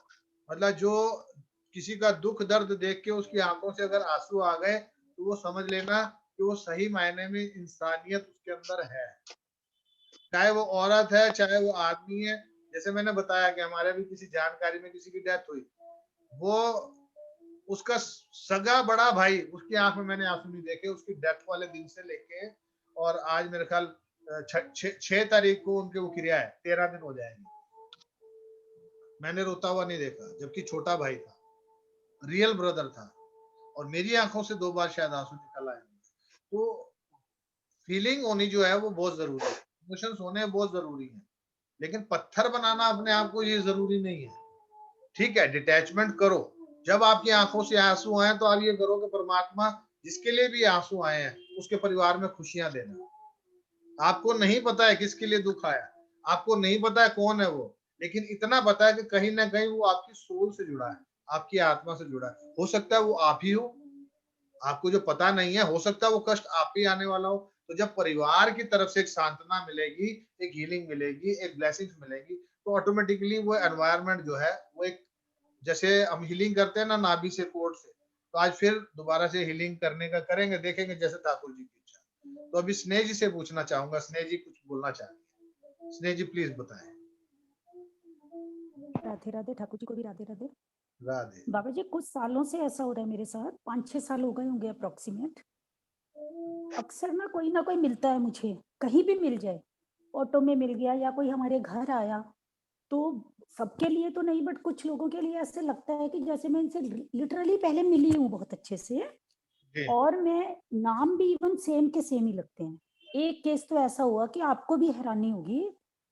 Speaker 2: मतलब जो किसी का दुख दर्द देख के उसकी आंखों से अगर आंसू आ गए तो वो समझ लेना कि वो सही मायने में इंसानियत उसके अंदर है, चाहे वो औरत है चाहे वो आदमी है। जैसे मैंने बताया कि हमारे भी किसी जानकारी में किसी की डेथ हुई, वो उसका सगा बड़ा भाई, उसकी आंख में मैंने आंसू नहीं देखे उसकी डेथ वाले दिन से लेके, और आज मेरे ख्याल 6 तारीख को उनके वो क्रिया है, 13 दिन हो जाएंगे, मैंने रोता हुआ नहीं देखा, जबकि छोटा भाई था, रियल ब्रदर था, और मेरी आंखों से 2 बार शायद आंसू निकल आए। तो फीलिंग होनी जो है वो बहुत जरूरी है, इमोशंस होने बहुत जरूरी है, लेकिन पत्थर बनाना अपने आप को ये जरूरी नहीं है। ठीक है, डिटैचमेंट करो। जब आपकी आंखों से आंसू आए तो आप ये करो कि परमात्मा जिसके लिए भी आंसू आए हैं उसके परिवार में खुशियां देना। आपको नहीं पता है किसके लिए दुख आया, आपको नहीं पता है कौन है वो, लेकिन इतना पता है कि कहीं ना कहीं वो आपकी सोल से जुड़ा है, आपकी आत्मा से जुड़ा है। हो सकता है वो आप ही हो, आपको जो पता नहीं है, हो सकता है वो कष्ट आप ही आने वाला हो, तो जब परिवार की तरफ से एक सांत्वना मिलेगी, एक हीलिंग मिलेगी, एक ब्लेसिंग्स मिलेगी, तो ऑटोमेटिकली वो एनवायरनमेंट जो है वो एक, जैसे हम हीलिंग करते हैं ना नाभि से, कोड से, तो आज फिर दोबारा से हीलिंग करने का करेंगे, देखेंगे जैसे ठाकुर जी की इच्छा। तो अभी स्नेह जी से पूछना चाहूंगा, स्नेह जी कुछ बोलना चाहेंगे? स्नेह जी प्लीज बताएं।
Speaker 3: राधे राधे, ठाकुर जी को भी राधे राधे।
Speaker 2: राधे।
Speaker 3: बाबा जी कुछ सालों से ऐसा हो रहा है मेरे साथ, 5-6 साल हो गए होंगे अप्रोक्सीमेट। अक्सर ना कोई मिलता है मुझे, कहीं भी मिल जाए, ऑटो में मिल गया या कोई हमारे घर आया, तो सबके लिए तो नहीं बट कुछ लोगों के लिए ऐसे लगता है कि जैसे मैं इनसे लिटरली पहले मिली हूँ बहुत अच्छे से,
Speaker 2: जी।
Speaker 3: और मैं नाम भी इवन सेम के सेम ही लगते हैं। एक केस तो ऐसा हुआ कि आपको भी हैरानी होगी,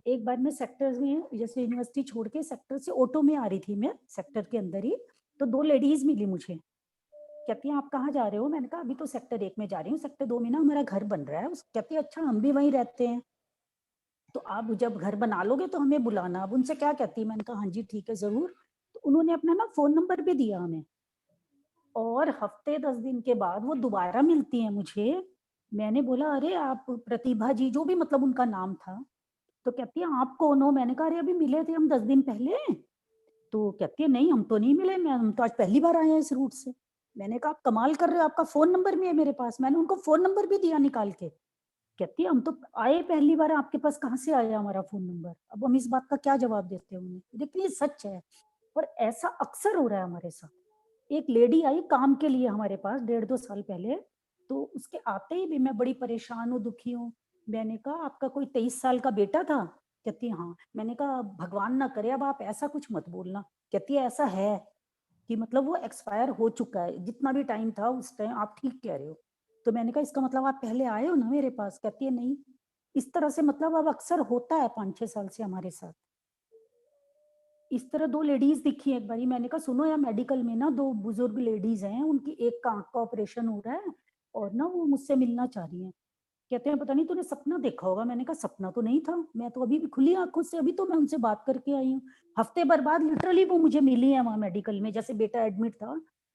Speaker 3: एक बार मैं सेक्टर में, जैसे यूनिवर्सिटी छोड़ के सेक्टर से ऑटो में आ रही थी मैं, सेक्टर के अंदर ही, तो 2 लेडीज मिली मुझे, कहती हैं आप कहाँ जा रहे हो? मैंने कहा अभी तो सेक्टर 1 में जा रही हूँ, सेक्टर 2 में ना हमारा घर बन रहा है। कहती है अच्छा हम भी वहीं रहते हैं, तो आप जब घर बना लोगे तो हमें बुलाना। अब उनसे क्या कहती है? मैंने कहा हाँ जी ठीक है जरूर। तो उन्होंने अपना ना फोन नंबर भी दिया हमें, और हफ्ते 10 दिन के बाद वो दोबारा मिलती हैं मुझे। मैंने बोला अरे आप प्रतिभा जी, जो भी मतलब उनका नाम था, तो कहती है आप कौन हो? मैंने कहा अरे अभी मिले थे हम 10 दिन पहले। तो कहती है नहीं हम तो नहीं मिले, हम तो आज पहली बार आए हैं इस रूट से। मैंने कहा आप कमाल कर रहे हो, आपका फोन नंबर भी है मेरे पास। मैंने उनको फोन नंबर भी दिया निकाल के। कहती है हम तो आए पहली बार, आपके पास कहाँ से आया हमारा फोन नंबर? अब हम इस बात का क्या जवाब देते हैं उन्हें? लेकिन ये सच है, और ऐसा अक्सर हो रहा है हमारे साथ। एक लेडी आई काम के लिए हमारे पास 1.5-2 साल पहले, तो उसके आते ही भी मैं बड़ी परेशान हूँ, दुखी हूँ। मैंने कहा आपका कोई 23 साल का बेटा था? कहती है हाँ। मैंने कहा भगवान ना करे अब आप ऐसा कुछ मत बोलना। कहती है ऐसा है कि मतलब वो एक्सपायर हो चुका है, जितना भी टाइम था उस टाइम, आप ठीक कह रहे हो। तो मैंने कहा इसका मतलब आप पहले आए हो ना मेरे पास? कहती है नहीं। इस तरह से मतलब अब अक्सर होता है 5-6 साल से हमारे साथ। इस तरह 2 लेडीज दिखी एक बारी। मैंने कहा सुनो यार, मेडिकल में ना 2 बुजुर्ग लेडीज हैं, उनकी एक का आंख का ऑपरेशन हो रहा है, और ना वो मुझसे मिलना चाह रही हैं। कहते हैं पता नहीं तूने सपना देखा होगा। मैंने कहा सपना तो नहीं था, मैं तो अभी भी खुली आंखों से, अभी तो मैं उनसे बात करके आई हूँ। हफ्ते भर बाद लिटरली वो मुझे मिली है वहां मेडिकल में, जैसे बेटा एडमिट था,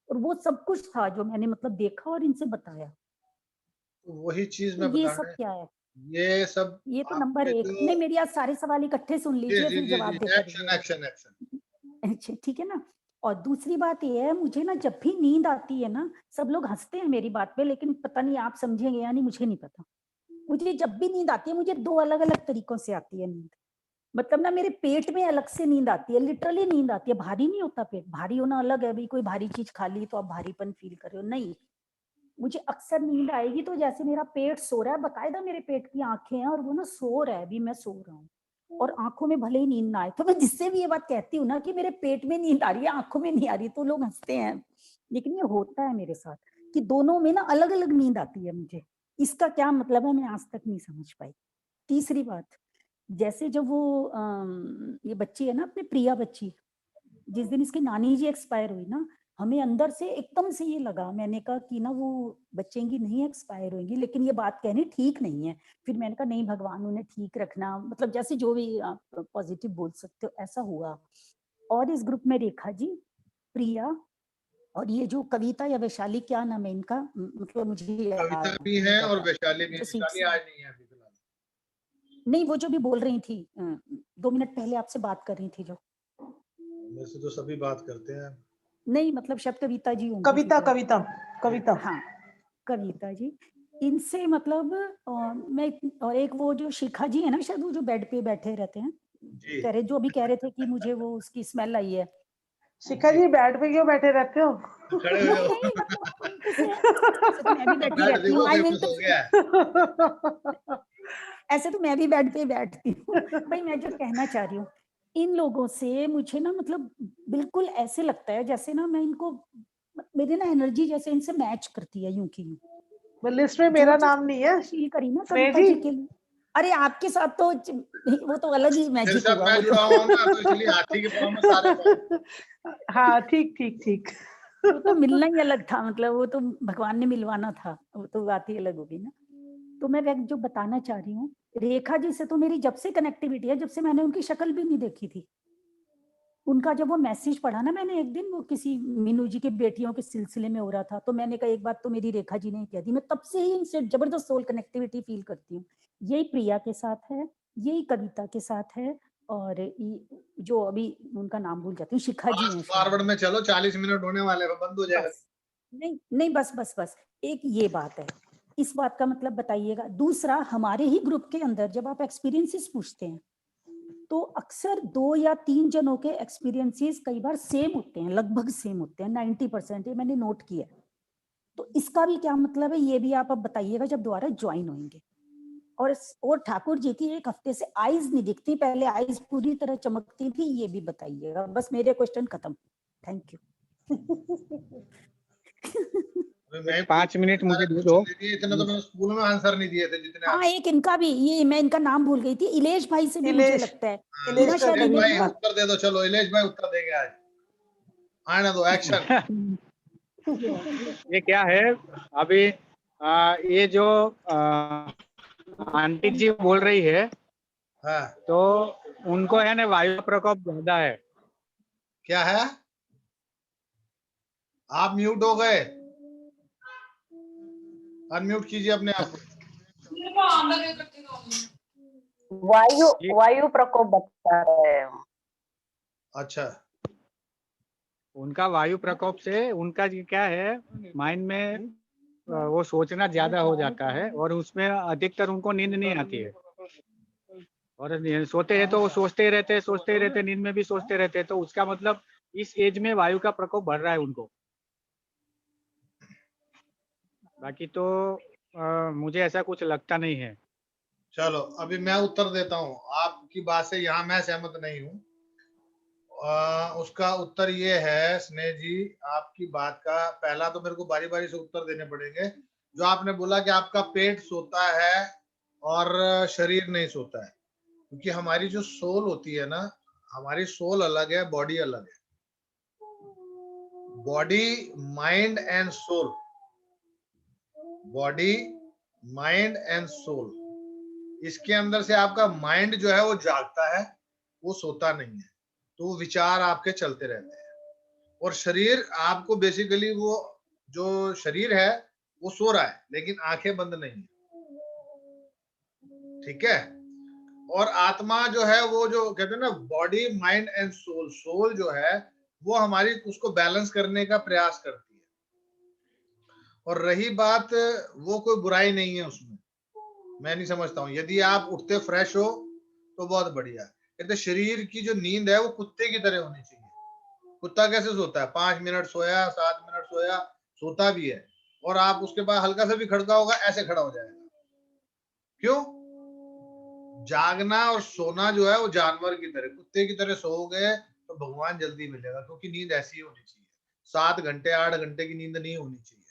Speaker 3: और वो सब कुछ था जो मैंने मतलब देखा और इनसे बताया।
Speaker 2: तो वही चीज
Speaker 3: तो
Speaker 2: मैं
Speaker 3: ये
Speaker 2: बताने,
Speaker 3: सब क्या है?
Speaker 2: ये सब
Speaker 3: ये तो नंबर
Speaker 2: आपके
Speaker 3: 1।
Speaker 2: जो,
Speaker 3: नहीं मेरी आज सारे सवाल इकट्ठे सुन
Speaker 2: जी
Speaker 3: लीजिए,
Speaker 2: जी
Speaker 3: फिर
Speaker 2: जी
Speaker 3: जवाब
Speaker 2: जी,
Speaker 3: देते
Speaker 2: एक्शन
Speaker 3: रहिएगा।
Speaker 2: Action action.
Speaker 3: अच्छा ठीक है ना। और दूसरी बात ये है, मुझे ना जब भी नींद आती है ना, सब लोग हंसते हैं मेरी बात पे, लेकिन पता नहीं आप समझेंगे या नहीं, मुझे नहीं पता। मुझे जब भी नींद आती है, मुझे 2 अलग-अलग तरीकों से आती है नींद। मतलब ना मेरे पेट में अलग से नींद आती है, लिटरली नींद आती है। भारी नहीं होता पेट, भारी होना अलग है, अभी कोई भारी चीज खा ली तो आप भारीपन फील कर रहे हो, नहीं। मुझे अक्सर नींद आएगी तो जैसे मेरा पेट सो रहा है, बकायदा मेरे पेट की आंखें हैं और वो ना सो रहा है, अभी मैं सो रहा हूँ, और आंखों में भले ही नींद ना आए। तो मैं जिससे भी ये बात कहती हूँ ना कि मेरे पेट में नींद आ रही है, आंखों में नहीं आ रही, तो लोग हंसते हैं, लेकिन ये होता है मेरे साथ कि दोनों में ना अलग अलग नींद आती है मुझे। इसका क्या मतलब है मैं आज तक नहीं समझ पाई। तीसरी बात, जैसे जब वो ये बच्ची है ना अपनी प्रिया बच्ची, जिस दिन इसकी नानी जी एक्सपायर हुई ना, हमें अंदर से एकदम से ये लगा, मैंने कहा कि ना वो बच्चेंगी नहीं एक्सपायर होंगी, लेकिन ये बात कहनी ठीक नहीं है। फिर मैंने कहा नहीं भगवान उन्हें ठीक रखना, मतलब जैसे जो भी आप पॉजिटिव बोल सकते हो, ऐसा हुआ। और इस ग्रुप में रेखा जी, प्रिया, और ये जो कविता या वैशाली, क्या नाम है इनका, मतलब मुझे
Speaker 2: कविता
Speaker 3: याद
Speaker 2: भी
Speaker 3: नहीं
Speaker 2: है और
Speaker 3: पता,
Speaker 2: वैशाली भी है।
Speaker 3: जो
Speaker 2: वैशाली आज नहीं है अभी फिलहाल।
Speaker 3: नहीं वो जो भी बोल रही थी 2 मिनट पहले आपसे बात कर रही थी जो,
Speaker 2: वैसे तो सभी बात करते हैं।
Speaker 3: नहीं मतलब शब्द कविता जी होंगी
Speaker 1: कविता
Speaker 3: फिर।
Speaker 1: कविता कविता।
Speaker 3: हाँ कविता जी, इनसे मतलब मैं, और एक वो जो शिखा जी है ना, शायद वो जो बेड पे बैठे रहते हैं,
Speaker 2: जी
Speaker 3: कह रहे जो अभी कह रहे थे कि मुझे वो उसकी स्मेल आई है।
Speaker 1: शिखा जी बेड पे क्यों बैठे रहते हो?
Speaker 2: खड़े हो
Speaker 3: नहीं
Speaker 2: जाओ।
Speaker 3: नहीं मतलब उनसे, ऐसे तो मैं भी बैठी
Speaker 2: बेड
Speaker 3: रहती
Speaker 2: देखो
Speaker 3: हूँ, आई मीन
Speaker 2: फेमस
Speaker 3: तो
Speaker 2: हो गया है।
Speaker 3: ऐसे तो मैं भी बेड पे बैठती हूँ। भाई मैं जो कहना चाह रही हूँ, इन लोगों से मुझे ना मतलब बिल्कुल ऐसे लगता है जैसे ना मैं इनको, मेरी ना एनर्जी जैसे इनसे मैच करती है, यूं की यूं।
Speaker 1: लिस्ट में
Speaker 3: जो
Speaker 1: मेरा
Speaker 3: चीज
Speaker 1: नाम नहीं है
Speaker 3: फील करी ना
Speaker 1: स्नेह
Speaker 3: कविता
Speaker 1: जी।
Speaker 3: जी के लिए, अरे आपके साथ तो वो तो अलग ही
Speaker 2: मेरे
Speaker 3: मैजिक
Speaker 2: साथ
Speaker 3: हुआ
Speaker 2: मैं
Speaker 3: वो तो।
Speaker 2: जुड़ा हुआ हूँ ना, तो इसलिए हाथी के पाँव में सारे पाँव।
Speaker 1: हाँ ठीक ठीक ठीक।
Speaker 3: वो तो मिलना ही अलग था, मतलब वो तो भगवान ने मिलवाना था, वो तो बात ही अलग होगी ना। तो मैं जो बताना चाह रही हूँ, रेखा जी से तो मेरी जब से कनेक्टिविटी है, जब से मैंने उनकी शक्ल भी नहीं देखी थी, उनका जब वो मैसेज पढ़ा ना मैंने एक दिन, वो किसी मीनू जी के बेटियों के सिलसिले में हो रहा था, तो मैंने कहा एक बात तो मेरी रेखा जी ने कह दी, मैं तब से ही इनसे जबरदस्त सोल कनेक्टिविटी फील करती हूँ। यही प्रिया के साथ है, यही कविता के साथ है, और जो अभी उनका नाम भूल जाती हूँ, शिखा जी हैं
Speaker 2: फॉरवर्ड में चलो, 40 मिनट होने वाले हैं, बंद हो जाएगा।
Speaker 3: बस नहीं नहीं, बस बस बस एक ये बात है, इस बात का मतलब बताइएगा। दूसरा, हमारे ही ग्रुप के अंदर जब आप एक्सपीरियंसेस पूछते हैं तो अक्सर 2 या 3 जनों के एक्सपीरियंसेस कई बार सेम होते हैं, लगभग सेम होते हैं, 90%, ये मैंने नोट किया। तो इसका भी क्या मतलब है, ये भी आप अब बताइएगा जब दोबारा ज्वाइन होंगे। और ठाकुर जी की एक हफ्ते से आईज नहीं दिखती, पहले आईज पूरी तरह चमकती थी, ये भी बताइएगा। बस मेरे क्वेश्चन खत्म, थैंक यू।
Speaker 11: 5 मिनट मुझे दे दो।
Speaker 2: इतना तो मैंने स्कूल में आंसर नहीं दिए थे जितने।
Speaker 3: हाँ, एक इनका भी, ये मैं इनका नाम भूल गई थी, इलेश भाई से भी मुझे
Speaker 1: इलेश,
Speaker 3: लगता है।
Speaker 1: इलेश
Speaker 3: ना शायद
Speaker 2: इलेश भाई
Speaker 3: इलेश
Speaker 2: उत्तर दे दो, चलो इलेश भाई उत्तर देंगे आज, आने दो, एक्शन।
Speaker 11: ये क्या है अभी, ये जो आंटी जी बोल रही है,
Speaker 2: हाँ,
Speaker 11: तो उनको है ना वायु प्रकोप ज्यादा है।
Speaker 2: क्या है? आप म्यूट हो गए, अनम्यूट कीजिए अपने आप को।
Speaker 8: वायु प्रकोप बता रहे हैं।
Speaker 2: अच्छा,
Speaker 11: उनका वायु प्रकोप से उनका क्या है, माइंड में वो सोचना ज्यादा हो जाता है, और उसमें अधिकतर उनको नींद नहीं आती है, और सोते हैं तो वो सोचते ही रहते, नींद में भी सोचते रहते हैं। तो उसका मतलब इस एज में वायु का प्रकोप बढ़ रहा है उनको। बाकी तो मुझे ऐसा कुछ लगता नहीं है।
Speaker 2: चलो अभी मैं उत्तर देता हूँ आपकी बात से, यहाँ मैं सहमत नहीं हूँ। उसका उत्तर ये है स्नेह जी, आपकी बात का पहला तो मेरे को बारी बारी से उत्तर देने पड़ेंगे। जो आपने बोला कि आपका पेट सोता है और शरीर नहीं सोता है, क्योंकि हमारी जो सोल होती है ना, हमारी सोल अलग है, बॉडी अलग है। Body, mind and soul, body, mind and soul, इसके अंदर से आपका माइंड जो है वो जागता है, वो सोता नहीं है, तो वो विचार आपके चलते रहते हैं। और शरीर आपको बेसिकली, वो जो शरीर है वो सो रहा है लेकिन आंखें बंद नहीं है, ठीक है। और आत्मा जो है वो, जो कहते हैं ना body, mind and soul, soul जो है वो हमारी उसको बैलेंस करने का प्रयास करती है। और रही बात, वो कोई बुराई नहीं है उसमें, मैं नहीं समझता हूँ। यदि आप उठते फ्रेश हो तो बहुत बढ़िया। कहते शरीर की जो नींद है वो कुत्ते की तरह होनी चाहिए। कुत्ता कैसे सोता है? 5 मिनट सोया, 7 मिनट सोया, सोता भी है, और आप उसके बाद हल्का सा भी खड़का होगा ऐसे खड़ा हो जाएगा। क्यों? जागना और सोना जो है वो जानवर की तरह, कुत्ते की तरह सोओगे तो भगवान जल्दी मिलेगा, क्योंकि नींद ऐसी होनी चाहिए। 7 घंटे 8 घंटे की नींद नहीं होनी चाहिए।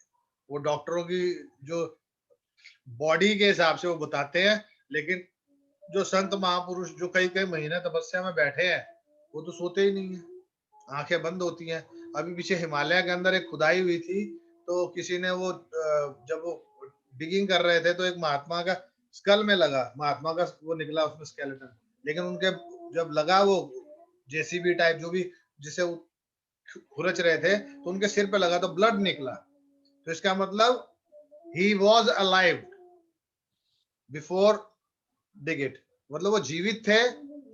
Speaker 2: वो डॉक्टरों की जो बॉडी के हिसाब से वो बताते हैं, लेकिन जो संत महापुरुष जो कई कई महीने तपस्या में बैठे हैं वो तो सोते ही नहीं है, आंखें बंद होती हैं। अभी पीछे हिमालय के अंदर एक खुदाई हुई थी, तो किसी ने वो जब वो डिगिंग कर रहे थे तो एक महात्मा का स्कल में लगा, महात्मा का वो निकला उसमें स्केलेटन, लेकिन उनके जब लगा वो जेसीबी टाइप जो भी जिसे वो खुरच रहे थे, तो उनके सिर पे लगा तो ब्लड निकला। तो इसका मतलब he was alive before dig it, मतलब वो जीवित थे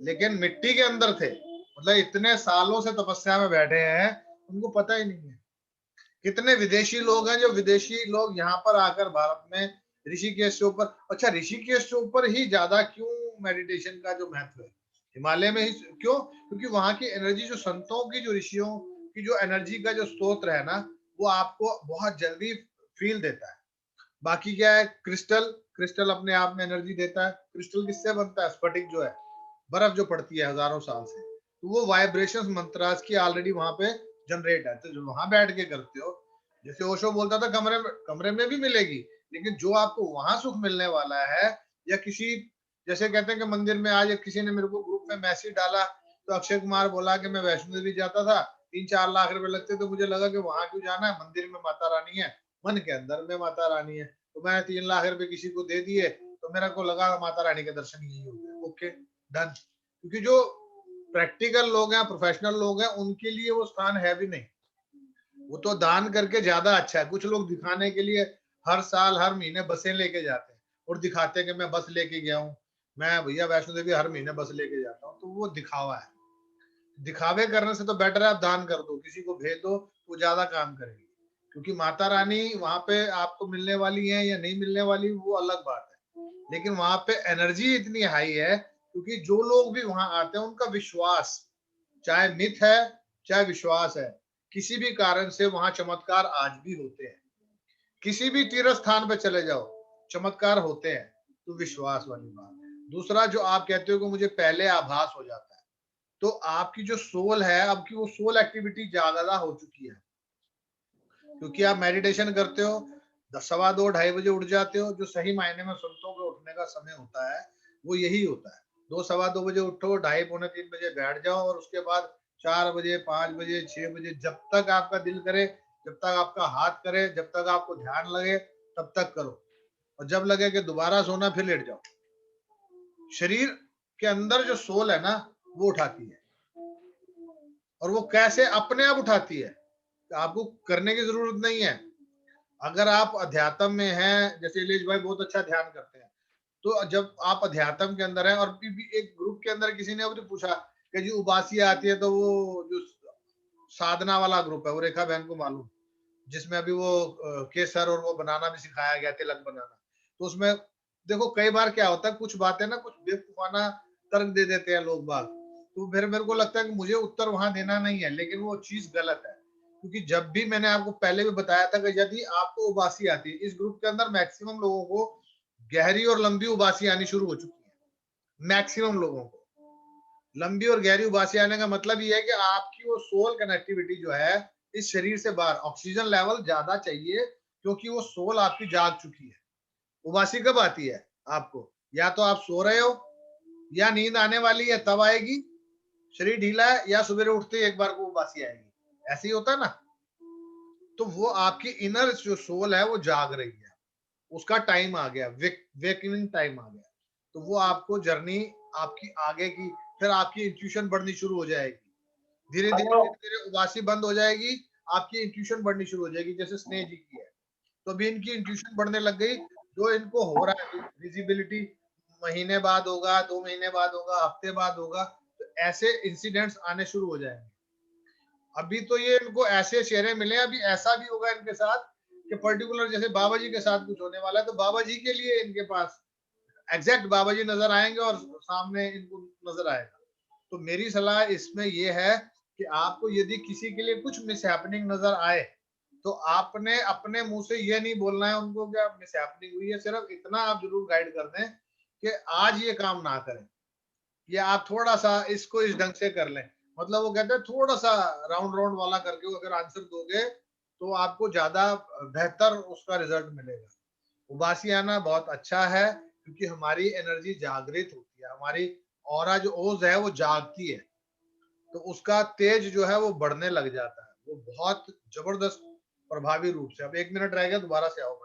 Speaker 2: लेकिन मिट्टी के अंदर थे। मतलब इतने सालों से तपस्या में बैठे हैं, उनको पता ही नहीं है। कितने विदेशी लोग हैं, जो विदेशी लोग यहाँ पर आकर भारत में ऋषिकेश के ऊपर, अच्छा ऋषिकेश के ऊपर ही ज्यादा क्यों मेडिटेशन का जो महत्व है, हिमालय में ही क्यों? क्योंकि वहां की एनर्जी, जो संतों की, जो ऋषियों की जो एनर्जी का जो स्तोत्र है ना, वो आपको बहुत जल्दी फील देता है। बाकी क्या है, क्रिस्टल, क्रिस्टल अपने आप में एनर्जी देता है। क्रिस्टल किससे बनता है? स्फटिक जो है, बर्फ जो पड़ती है हजारों साल से, तो वो वाइब्रेशंस मंत्रास की ऑलरेडी वहां पे जनरेट है। तो जो वहां बैठ के करते हो, जैसे ओशो बोलता था कमरे में भी मिलेगी, लेकिन जो आपको वहां सुख मिलने वाला है, या किसी, जैसे कहते हैं कि मंदिर में, आज किसी ने मेरे को ग्रुप में मैसेज डाला, तो अक्षय कुमार बोला कि मैं वैष्णो देवी जाता था, 3-4 लाख रुपए लगते, तो मुझे लगा कि वहां क्यों जाना है, मंदिर में माता रानी है, मन के अंदर में माता रानी है, तो मैंने 3 लाख रुपए किसी को दे दिए, तो मेरा को लगा माता रानी के दर्शन यही हो गए। Okay, done. क्योंकि जो प्रैक्टिकल लोग हैं, प्रोफेशनल लोग हैं, उनके लिए वो स्थान है भी नहीं। वो तो दान करके ज्यादा अच्छा है। कुछ लोग दिखाने के लिए हर साल हर महीने बसें लेके जाते हैं और दिखाते हैं कि मैं बस लेके गया हूँ, मैं भैया वैष्णो देवी हर महीने बस लेके जाता हूँ। तो वो दिखावा है। दिखावे करने से तो बेटर है आप दान कर दो, किसी को भेज दो, वो ज्यादा काम करेगी। क्योंकि माता रानी वहां पे आपको मिलने वाली है या नहीं मिलने वाली वो अलग बात है, लेकिन वहां पे एनर्जी इतनी हाई है क्योंकि जो लोग भी वहां आते हैं उनका विश्वास, चाहे मिथ है चाहे विश्वास है, किसी भी कारण से वहां चमत्कार आज भी होते हैं। किसी भी तीर्थ स्थान पे चले जाओ चमत्कार होते हैं। तो विश्वास वाली बात। दूसरा जो आप कहते हो कि मुझे पहले आभास हो जाता है, तो आपकी जो सोल है, आपकी वो सोल एक्टिविटी ज्यादा हो चुकी है। क्योंकि आप मेडिटेशन करते हो, 2:15 2:30 बजे उठ जाते हो, जो सही मायने में संतों के उठने का समय होता है वो यही होता है। 2:15 2 बजे उठो, 2:30 पौने 3 बजे बैठ जाओ और उसके बाद 4 बजे 5 बजे 6 बजे जब तक आपका दिल करे, जब तक आपका हाथ करे, जब तक आपको ध्यान लगे तब तक करो। और जब लगे कि दोबारा सोना फिर लेट जाओ। शरीर के अंदर जो सोल है ना वो उठाती है। और वो कैसे अपने आप उठाती है, आपको करने की जरूरत नहीं है। अगर आप अध्यात्म में हैं, जैसे इलेश भाई बहुत अच्छा ध्यान करते हैं, तो जब आप अध्यात्म के अंदर हैं और भी एक ग्रुप के अंदर किसी ने पूछा कि जी उबासी आती है, तो वो जो साधना वाला ग्रुप है वो रेखा बहन को मालूम, जिसमें अभी वो केसर और वो बनाना भी सिखाया गया, तिलक बनाना। तो उसमें देखो कई बार क्या होता है, कुछ बातें ना कुछ बेवकूफाना तर्क दे देते हैं लोग बाग। तो फिर मेरे को लगता है कि मुझे उत्तर वहां देना नहीं है, लेकिन वो चीज गलत है। क्योंकि जब भी मैंने आपको पहले भी बताया था कि यदि आपको उबासी आती है, इस ग्रुप के अंदर मैक्सिमम लोगों को गहरी और लंबी उबासी आनी शुरू हो चुकी है। मैक्सिमम लोगों को लंबी और गहरी उबासी आने का मतलब ये है कि आपकी वो सोल कनेक्टिविटी जो है इस शरीर से बाहर, ऑक्सीजन लेवल ज्यादा चाहिए क्योंकि वो सोल आपकी जाग चुकी है। उबासी कब आती है आपको? या तो आप सो रहे हो या नींद आने वाली है तब आएगी, शरीर ढीला है, या सुबह उठते ही एक बार को उबासी आएगी। ऐसे ही होता है ना। तो वो आपकी इनर जो सोल है वो जाग रही है, उसका टाइम आ गया, वेकनिंग टाइम आ गया। तो वो आपको जर्नी आपकी आगे की, फिर आपकी इंट्यूशन बढ़नी शुरू हो जाएगी। धीरे धीरे उबासी बंद हो जाएगी, आपकी इंट्यूशन बढ़नी शुरू हो जाएगी, जैसे स्नेह जी की है। तो अभी इनकी इंट्यूशन बढ़ने लग गई, जो इनको हो रहा है विजिबिलिटी महीने बाद होगा, 2 महीने बाद होगा, हफ्ते बाद होगा, तो ऐसे इंसिडेंट्स आने शुरू हो जाएंगे। अभी तो ये इनको ऐसे चेहरे मिले, अभी ऐसा भी होगा इनके साथ कि पर्टिकुलर जैसे बाबा जी के साथ कुछ होने वाला है, तो बाबा जी के लिए इनके पास एग्जैक्ट बाबा जी नजर आएंगे और सामने इनको नजर आएगा। तो मेरी सलाह इसमें यह है कि आपको यदि किसी के लिए कुछ मिसहैपनिंग नजर आए तो आपने अपने मुंह से यह नहीं बोलना है उनको कि आप मिसहैपनिंग हुई है, सिर्फ इतना आप जरूर गाइड कर दें कि आज ये काम ना करें, या आप थोड़ा सा इसको इस ढंग से कर लें। मतलब वो कहते हैं थोड़ा सा राउंड राउंड वाला करके अगर आंसर दोगे तो आपको ज्यादा बेहतर उसका रिजल्ट मिलेगा। उबासी आना बहुत अच्छा है क्योंकि हमारी एनर्जी जागृत होती है, हमारी ऑरा जो ओज है वो जागती है, तो उसका तेज जो है वो बढ़ने लग जाता है, वो बहुत जबरदस्त प्रभावी रूप से। अब 1 मिनट रह गया, दोबारा से आओ।